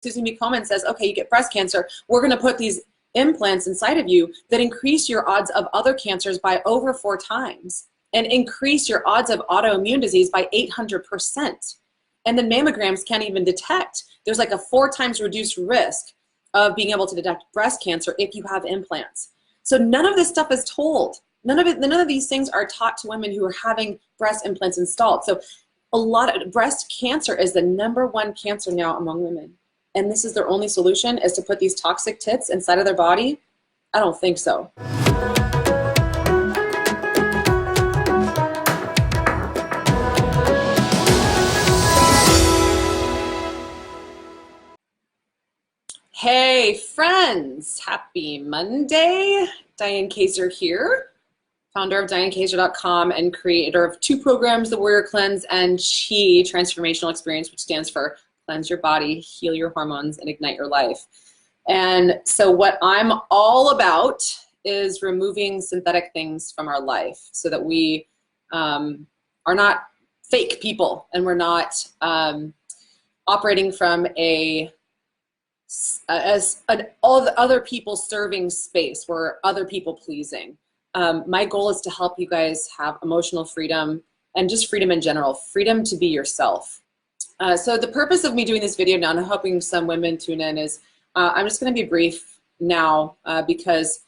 Susan B. Komen says, okay, you get breast cancer, we're going to put these implants inside of you that increase your odds of other cancers by over 4 times and increase your odds of autoimmune disease by 800%. And the mammograms can't even detect. There's like a 4 times reduced risk of being able to detect breast cancer if you have implants. So none of this stuff is told. None of these things are taught to women who are having breast implants installed. So a lot of breast cancer is the #1 cancer now among women. And this is their only solution, is to put these toxic tits inside of their body? I don't think so. Hey friends, happy Monday. Diane Kazer here, founder of DianeKazer.com and creator of 2 programs, the Warrior Cleanse and Chi Transformational Experience, which stands for Cleanse Your Body, Heal Your Hormones, and Ignite Your Life. And so what I'm all about is removing synthetic things from our life so that we are not fake people, and we're not operating from all the other people serving space. We're other people pleasing. My goal is to help you guys have emotional freedom and just freedom in general, freedom to be yourself. So the purpose of me doing this video now and helping some women tune in is I'm just going to be brief now because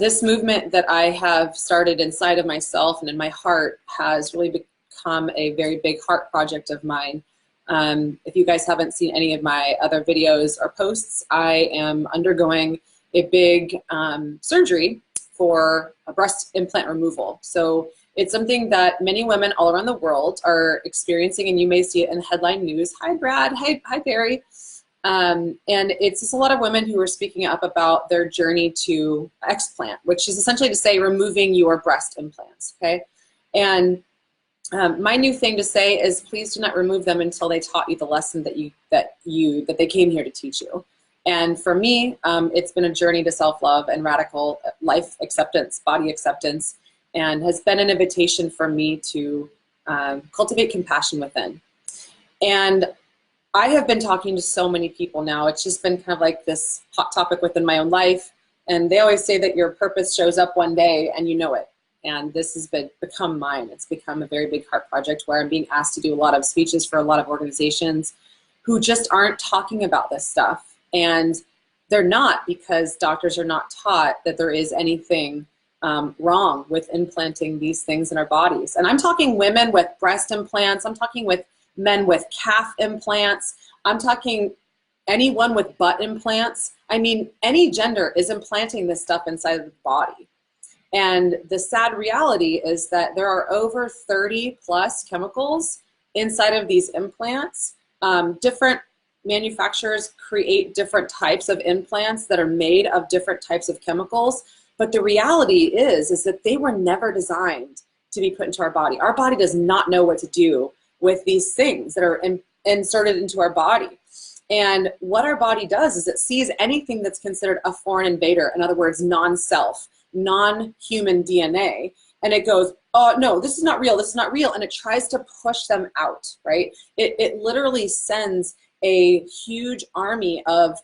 this movement that I have started inside of myself and in my heart has really become a very big heart project of mine. If you guys haven't seen any of my other videos or posts, I am undergoing a big surgery for a breast implant removal. So it's something that many women all around the world are experiencing, and you may see it in headline news. Hi, Brad. Hi, Barry. And it's just a lot of women who are speaking up about their journey to explant, which is essentially to say removing your breast implants, okay? And my new thing to say is please do not remove them until they taught you the lesson that they came here to teach you. And for me, it's been a journey to self-love and radical life acceptance, body acceptance, and has been an invitation for me to cultivate compassion within. And I have been talking to so many people now. It's just been kind of like this hot topic within my own life. And they always say that your purpose shows up one day and you know it. And this has become mine. It's become a very big heart project where I'm being asked to do a lot of speeches for a lot of organizations who just aren't talking about this stuff. And they're not, because doctors are not taught that there is anything wrong with implanting these things in our bodies. And I'm talking women with breast implants. I'm talking with men with calf implants. I'm talking anyone with butt implants. I mean, any gender is implanting this stuff inside of the body. And the sad reality is that there are over 30 plus chemicals inside of these implants. Different manufacturers create different types of implants that are made of different types of chemicals. But the reality is that they were never designed to be put into our body. Our body does not know what to do with these things that are inserted into our body. And what our body does is it sees anything that's considered a foreign invader, in other words, non-self, non-human DNA, and it goes, oh no, this is not real, this is not real, and it tries to push them out, right? It literally sends a huge army of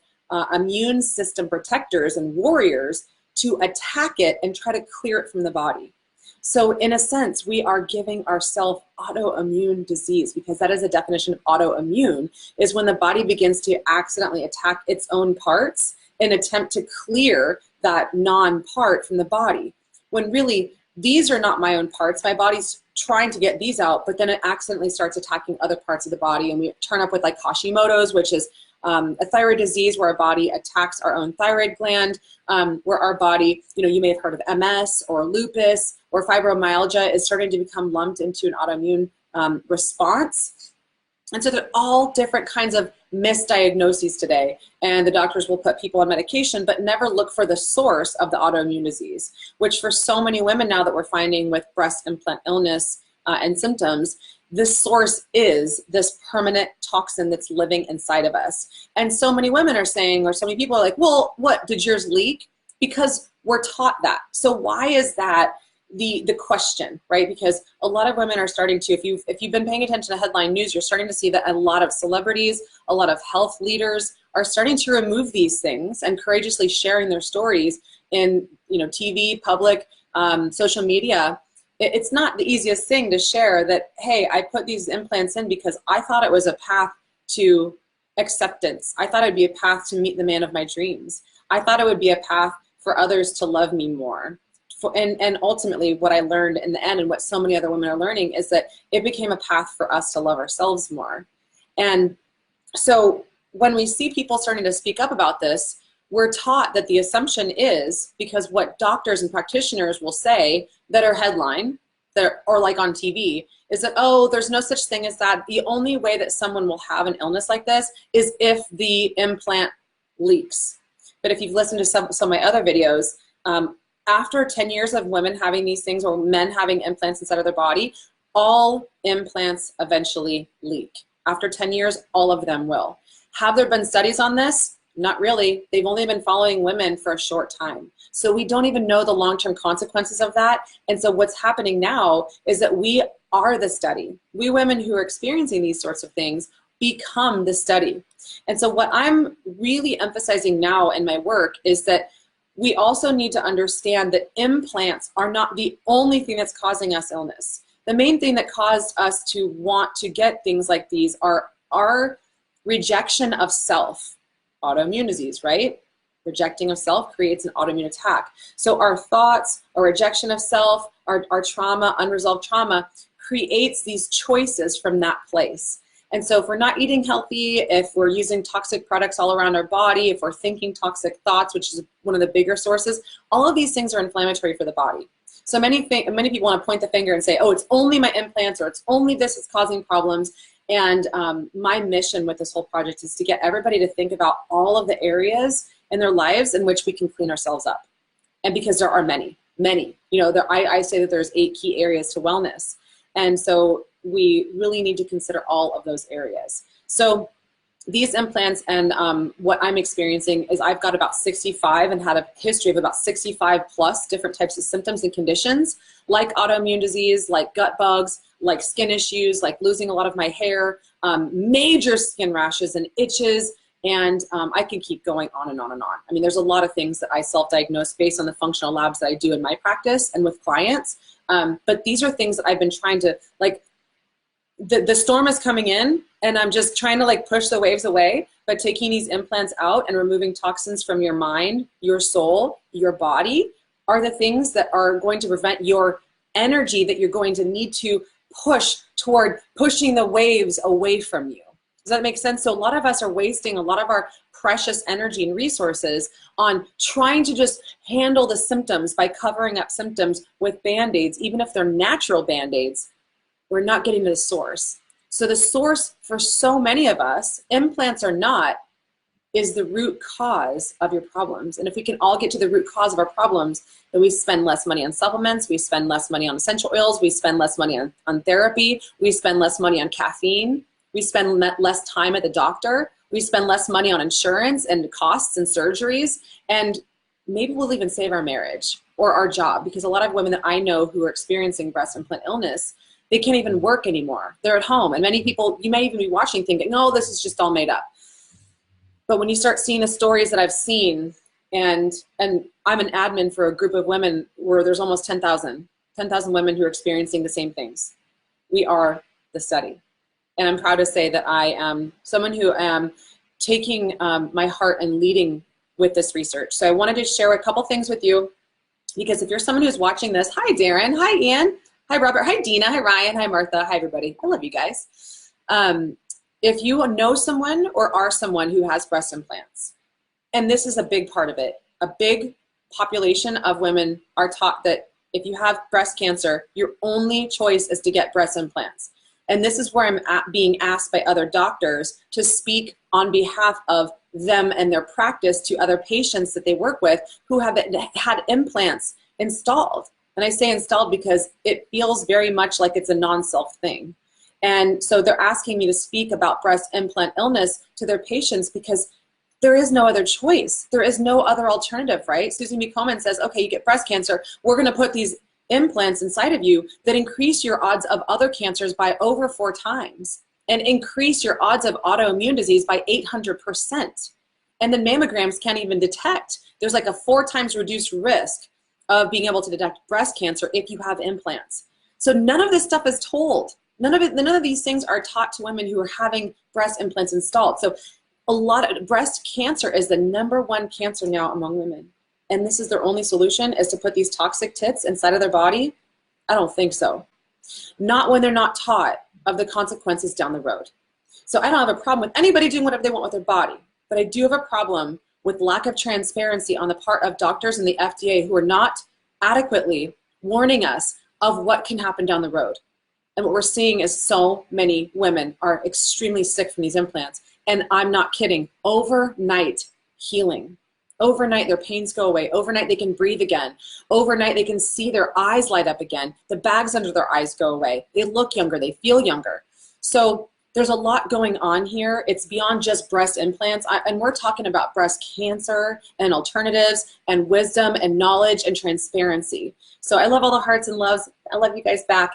immune system protectors and warriors to attack it and try to clear it from the body. So in a sense, we are giving ourselves autoimmune disease, because that is a definition of autoimmune, is when the body begins to accidentally attack its own parts in attempt to clear that non-part from the body. When really, these are not my own parts. My body's trying to get these out, but then it accidentally starts attacking other parts of the body, and we turn up with like Hashimoto's, which is a thyroid disease where our body attacks our own thyroid gland, where our body, you may have heard of MS or lupus or fibromyalgia is starting to become lumped into an autoimmune response. And so there are all different kinds of misdiagnoses today, and the doctors will put people on medication but never look for the source of the autoimmune disease, which for so many women now that we're finding with breast implant illness and symptoms, this source is this permanent toxin that's living inside of us. And so many women are saying, or so many people are like, well, what, did yours leak? Because we're taught that. So why is that the question, right? Because a lot of women are starting to, if you've been paying attention to headline news, you're starting to see that a lot of celebrities, a lot of health leaders are starting to remove these things and courageously sharing their stories in, you know, TV, public, social media, it's not the easiest thing to share that, hey, I put these implants in because I thought it was a path to acceptance. I thought it would be a path to meet the man of my dreams. I thought it would be a path for others to love me more. And ultimately what I learned in the end, and what so many other women are learning, is that it became a path for us to love ourselves more. And so when we see people starting to speak up about this, we're taught that the assumption is, because what doctors and practitioners will say that are headline, or like on TV, is that, oh, there's no such thing as that. The only way that someone will have an illness like this is if the implant leaks. But if you've listened to some of my other videos, after 10 years of women having these things, or men having implants inside of their body, all implants eventually leak. After 10 years, all of them will. Have there been studies on this? Not really. They've only been following women for a short time. So we don't even know the long-term consequences of that. And so what's happening now is that we are the study. We women who are experiencing these sorts of things become the study. And so what I'm really emphasizing now in my work is that we also need to understand that implants are not the only thing that's causing us illness. The main thing that caused us to want to get things like these are our rejection of self. Autoimmune disease, right? Rejecting of self creates an autoimmune attack. So our thoughts, our rejection of self, our trauma, unresolved trauma, creates these choices from that place. And so if we're not eating healthy, if we're using toxic products all around our body, if we're thinking toxic thoughts, which is one of the bigger sources, all of these things are inflammatory for the body. So many people want to point the finger and say, oh, it's only my implants, or it's only this that's causing problems. And my mission with this whole project is to get everybody to think about all of the areas in their lives in which we can clean ourselves up. And because there are many, you know, I say that there's 8 key areas to wellness. And so we really need to consider all of those areas. So these implants, and what I'm experiencing is I've got about 65 and had a history of about 65 plus different types of symptoms and conditions, like autoimmune disease, like gut bugs, like skin issues, like losing a lot of my hair, major skin rashes and itches, and I can keep going on and on and on. I mean, there's a lot of things that I self-diagnose based on the functional labs that I do in my practice and with clients, but these are things that I've been trying to, like, the storm is coming in, and I'm just trying to like push the waves away, but taking these implants out and removing toxins from your mind, your soul, your body are the things that are going to prevent your energy that you're going to need to push toward pushing the waves away from you. Does that make sense? So a lot of us are wasting a lot of our precious energy and resources on trying to just handle the symptoms by covering up symptoms with Band-Aids, even if they're natural Band-Aids. We're not getting to the source. So the source for so many of us, implants or not, is the root cause of your problems. And if we can all get to the root cause of our problems, then we spend less money on supplements, we spend less money on essential oils, we spend less money on therapy, we spend less money on caffeine, we spend less time at the doctor, we spend less money on insurance and costs and surgeries, and maybe we'll even save our marriage or our job, because a lot of women that I know who are experiencing breast implant illness, they can't even work anymore. They're at home. And many people, you may even be watching thinking, no, this is just all made up. But when you start seeing the stories that I've seen, and I'm an admin for a group of women where there's almost 10,000 women who are experiencing the same things. We are the study. And I'm proud to say that I am someone who am taking my heart and leading with this research. So I wanted to share a couple things with you, because if you're someone who's watching this, hi Darren, hi Ian, hi Robert, hi Dina, hi Ryan, hi Martha, hi everybody. I love you guys. If you know someone or are someone who has breast implants, and this is a big part of it, a big population of women are taught that if you have breast cancer, your only choice is to get breast implants. And this is where I'm being asked by other doctors to speak on behalf of them and their practice to other patients that they work with who have had implants installed. And I say installed because it feels very much like it's a non-self thing. And so they're asking me to speak about breast implant illness to their patients because there is no other choice. There is no other alternative, right? Susan B. Komen says, okay, you get breast cancer, we're gonna put these implants inside of you that increase your odds of other cancers by over 4 times and increase your odds of autoimmune disease by 800%. And then mammograms can't even detect. There's like a 4 times reduced risk of being able to detect breast cancer if you have implants. So none of this stuff is told. None of these things are taught to women who are having breast implants installed. So a lot of breast cancer is the #1 cancer now among women. And this is their only solution, is to put these toxic tits inside of their body? I don't think so. Not when they're not taught of the consequences down the road. So I don't have a problem with anybody doing whatever they want with their body, but I do have a problem with lack of transparency on the part of doctors and the FDA who are not adequately warning us of what can happen down the road. And what we're seeing is so many women are extremely sick from these implants. And I'm not kidding, overnight healing. Overnight, their pains go away. Overnight, they can breathe again. Overnight, they can see their eyes light up again. The bags under their eyes go away. They look younger. They feel younger. So there's a lot going on here. It's beyond just breast implants. And we're talking about breast cancer and alternatives and wisdom and knowledge and transparency. So I love all the hearts and loves. I love you guys back.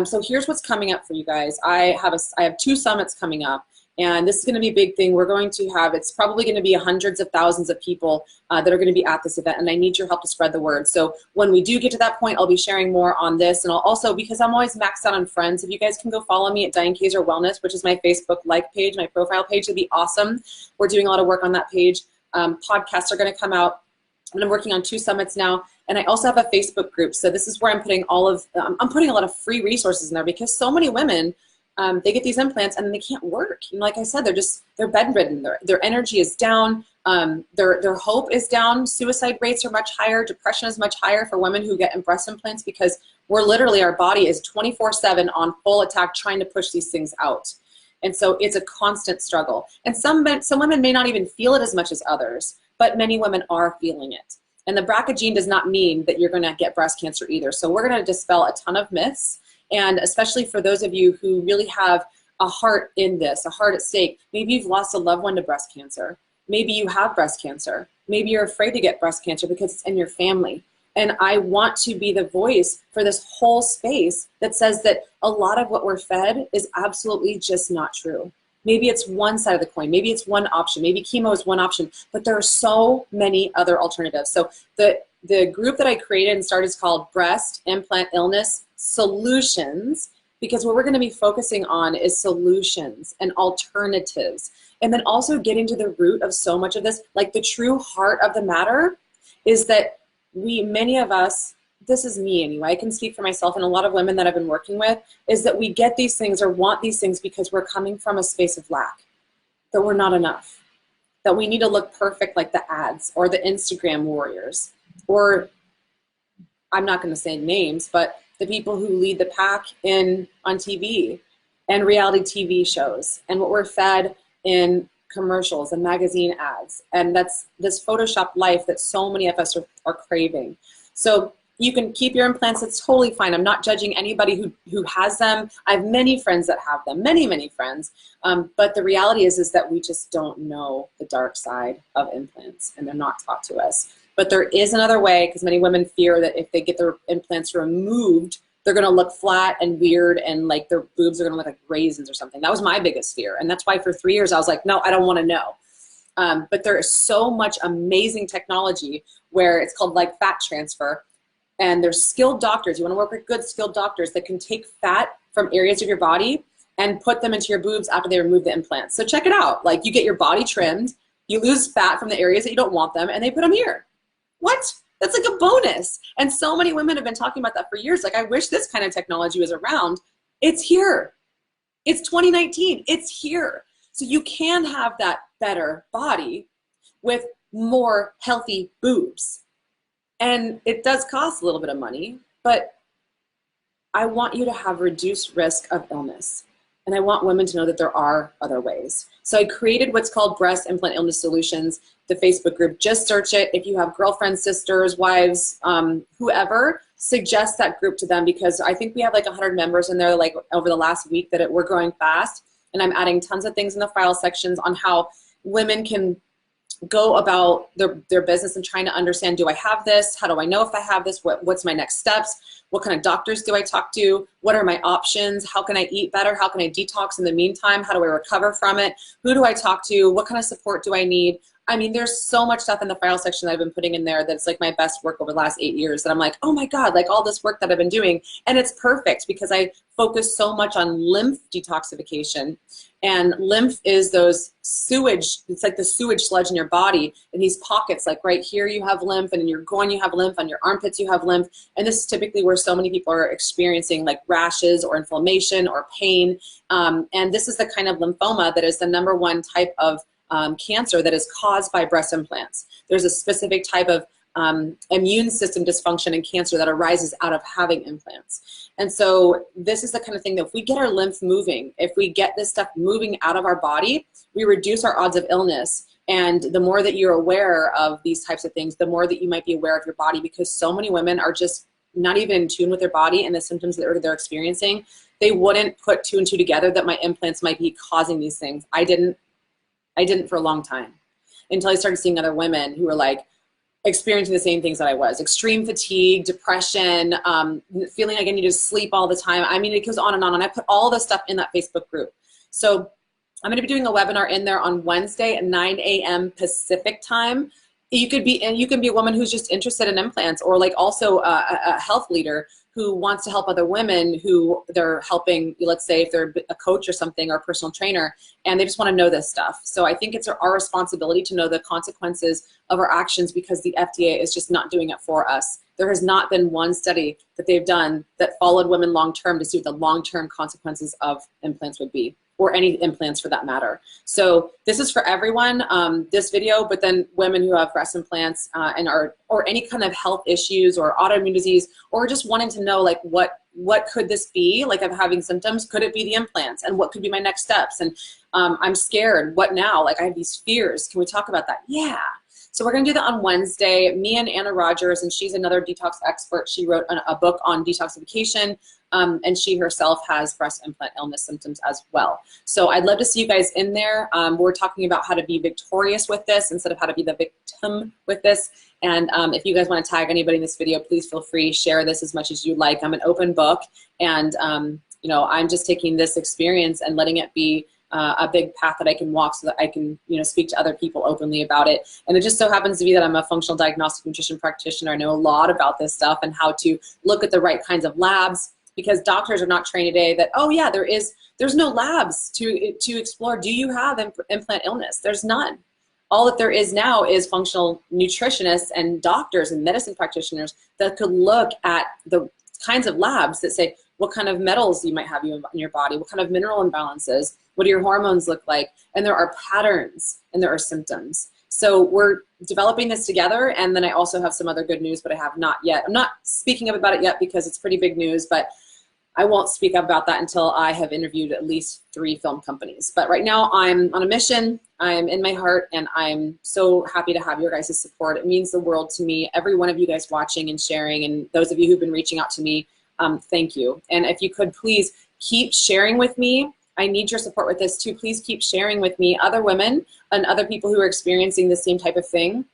So here's what's coming up for you guys. I have 2 summits coming up. And this is going to be a big thing. We're going to have, it's probably going to be hundreds of thousands of people that are going to be at this event, and I need your help to spread the word. So when we do get to that point, I'll be sharing more on this, and I'll also, because I'm always maxed out on friends, if you guys can go follow me at Diane Kazer Wellness, which is my Facebook like page, my profile page, it'd be awesome. We're doing a lot of work on that page. Podcasts are going to come out, and I'm working on 2 summits now. And I also have a Facebook group. So this is where I'm putting I'm putting a lot of free resources in there, because so many women, they get these implants and they can't work. And like I said, they're bedridden. Their energy is down. Their hope is down. Suicide rates are much higher. Depression is much higher for women who get breast implants, because we're literally, our body is 24/7 on full attack trying to push these things out. And so it's a constant struggle. And some women may not even feel it as much as others, but many women are feeling it. And the BRCA gene does not mean that you're going to get breast cancer either. So we're going to dispel a ton of myths. And especially for those of you who really have a heart in this, a heart at stake, maybe you've lost a loved one to breast cancer. Maybe you have breast cancer. Maybe you're afraid to get breast cancer because it's in your family. And I want to be the voice for this whole space that says that a lot of what we're fed is absolutely just not true. Maybe it's one side of the coin. Maybe it's one option. Maybe chemo is one option. But there are so many other alternatives. So the group that I created and started is called Breast Implant Illness Solutions, because what we're going to be focusing on is solutions and alternatives. And then also getting to the root of so much of this, like the true heart of the matter is that many of us, this is me anyway, I can speak for myself and a lot of women that I've been working with, is that we get these things or want these things because we're coming from a space of lack, that we're not enough, that we need to look perfect like the ads or the Instagram warriors, or I'm not going to say names, but the people who lead the pack on TV and reality TV shows, and what we're fed in commercials and magazine ads. And that's this Photoshop life that so many of us are craving. So you can keep your implants, it's totally fine. I'm not judging anybody who has them. I have many friends that have them, many friends. But the reality is that we just don't know the dark side of implants, and they're not taught to us. But there is another way, because many women fear that if they get their implants removed, they're going to look flat and weird, and like their boobs are going to look like raisins or something. That was my biggest fear. And that's why for 3 years I was like, no, I don't want to know. But there is so much amazing technology where it's called like fat transfer. And there's skilled doctors. You want to work with good skilled doctors that can take fat from areas of your body and put them into your boobs after they remove the implants. So check it out. Like, you get your body trimmed, you lose fat from the areas that you don't want them, and they put them here. What? That's like a bonus. And so many women have been talking about that for years. Like, I wish this kind of technology was around. It's here. It's 2019. It's here. So you can have that better body with more healthy boobs. And it does cost a little bit of money, but I want you to have reduced risk of illness. And I want women to know that there are other ways. So I created what's called Breast Implant Illness Solutions, the Facebook group. Just search it. If you have girlfriends, sisters, wives, whoever, suggest that group to them, because I think we have like 100 members in there like over the last week that we're growing fast. And I'm adding tons of things in the file sections on how women can go about their business and trying to understand, do I have this? How do I know if I have this? What's my next steps? What kind of doctors do I talk to? What are my options? How can I eat better? How can I detox in the meantime? How do I recover from it? Who do I talk to? What kind of support do I need? I mean, there's so much stuff in the file section that I've been putting in there that's like my best work over the last 8 years that I'm like, oh my God, like all this work that I've been doing. And it's perfect because I focus so much on lymph detoxification. And lymph is those sewage, it's like the sewage sludge in your body in these pockets, like right here you have lymph, and in your groin you have lymph, on your armpits you have lymph. And this is typically where so many people are experiencing like rashes or inflammation or pain. And this is the kind of lymphoma that is the #1 type of cancer that is caused by breast implants. There's a specific type of immune system dysfunction and cancer that arises out of having implants. And so this is the kind of thing that if we get our lymph moving, if we get this stuff moving out of our body, we reduce our odds of illness. And the more that you're aware of these types of things, the more that you might be aware of your body, because so many women are just not even in tune with their body and the symptoms that they're experiencing. They wouldn't put 2 and 2 together that my implants might be causing these things. I didn't for a long time, until I started seeing other women who were like experiencing the same things that I was. Extreme fatigue, depression, feeling like I need to sleep all the time. I mean, it goes on. And I put all this stuff in that Facebook group. So I'm gonna be doing a webinar in there on Wednesday at 9 a.m. Pacific time. You could be, and you can be a woman who's just interested in implants, or like also a health leader who wants to help other women who they're helping, let's say if they're a coach or something, or a personal trainer, and they just want to know this stuff. So I think it's our responsibility to know the consequences of our actions, because the FDA is just not doing it for us. There has not been one study that they've done that followed women long-term to see what the long-term consequences of implants would be, or any implants for that matter. So this is for everyone, this video, but then women who have breast implants or any kind of health issues or autoimmune disease, or just wanting to know like what could this be, like I'm having symptoms, could it be the implants, and what could be my next steps? And I'm scared, what now? Like I have these fears, can we talk about that? Yeah. So we're gonna do that on Wednesday. Me and Anna Rogers, and she's another detox expert. She wrote a book on detoxification, and she herself has breast implant illness symptoms as well. So I'd love to see you guys in there. We're talking about how to be victorious with this instead of how to be the victim with this. And if you guys want to tag anybody in this video, please feel free, share this as much as you'd like. I'm an open book, and you know, I'm just taking this experience and letting it be a big path that I can walk, so that I can, you know, speak to other people openly about it. And it just so happens to be that I'm a functional diagnostic nutrition practitioner. I know a lot about this stuff and how to look at the right kinds of labs, because doctors are not trained today that, oh yeah, there's no labs to explore, do you have implant illness? There's none. All that there is now is functional nutritionists and doctors and medicine practitioners that could look at the kinds of labs that say what kind of metals you might have in your body, what kind of mineral imbalances, what do your hormones look like, and there are patterns and there are symptoms. So we're developing this together, and then I also have some other good news, but I have not yet. I'm not speaking about it yet because it's pretty big news, but I won't speak about that until I have interviewed at least 3 film companies. But right now I'm on a mission, I'm in my heart, and I'm so happy to have your guys' support. It means the world to me. Every one of you guys watching and sharing, and those of you who've been reaching out to me, thank you. And if you could please keep sharing with me. I need your support with this too. Please keep sharing with me other women and other people who are experiencing the same type of thing.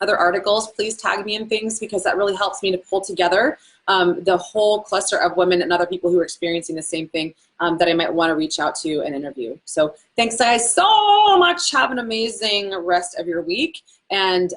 Other articles, please tag me in things, because that really helps me to pull together the whole cluster of women and other people who are experiencing the same thing that I might want to reach out to and interview. So thanks guys so much. Have an amazing rest of your week. And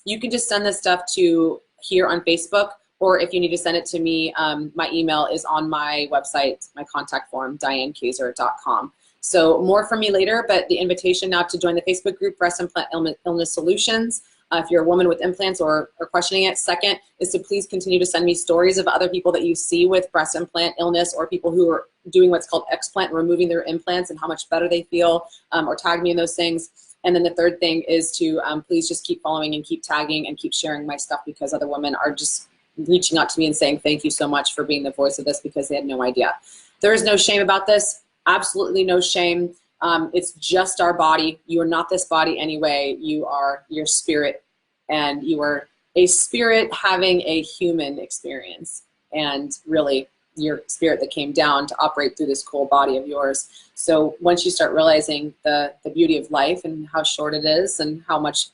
you can just send this stuff to here on Facebook, or if you need to send it to me, my email is on my website, my contact form, dianekazer.com. So more from me later, but the invitation now to join the Facebook group, Breast Implant Illness Solutions. If you're a woman with implants or questioning it. Second is to please continue to send me stories of other people that you see with breast implant illness, or people who are doing what's called explant, removing their implants, and how much better they feel, or tag me in those things. And then the third thing is to please just keep following and keep tagging and keep sharing my stuff, because other women are just reaching out to me and saying thank you so much for being the voice of this, because they had no idea. There is no shame about this, absolutely no shame. It's just our body. You are not this body anyway. You are your spirit, and you are a spirit having a human experience, and really your spirit that came down to operate through this cool body of yours. So once you start realizing the beauty of life and how short it is and how much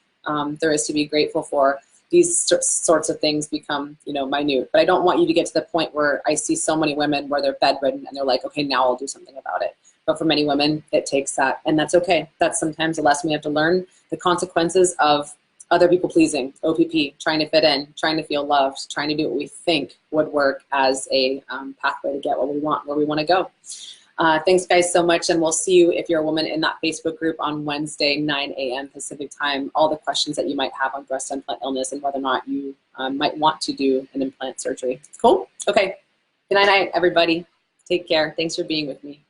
there is to be grateful for, these sorts of things become, you know, minute. But I don't want you to get to the point where I see so many women where they're bedridden and they're like, okay, now I'll do something about it. But for many women, it takes that, and that's okay. That's sometimes a lesson we have to learn, the consequences of other people pleasing, OPP, trying to fit in, trying to feel loved, trying to do what we think would work as a pathway to get what we want, where we want to go. Thanks, guys, so much, and we'll see you, if you're a woman, in that Facebook group on Wednesday, 9 a.m. Pacific time. All the questions that you might have on breast implant illness and whether or not you might want to do an implant surgery. Cool? Okay. Good night, everybody. Take care. Thanks for being with me.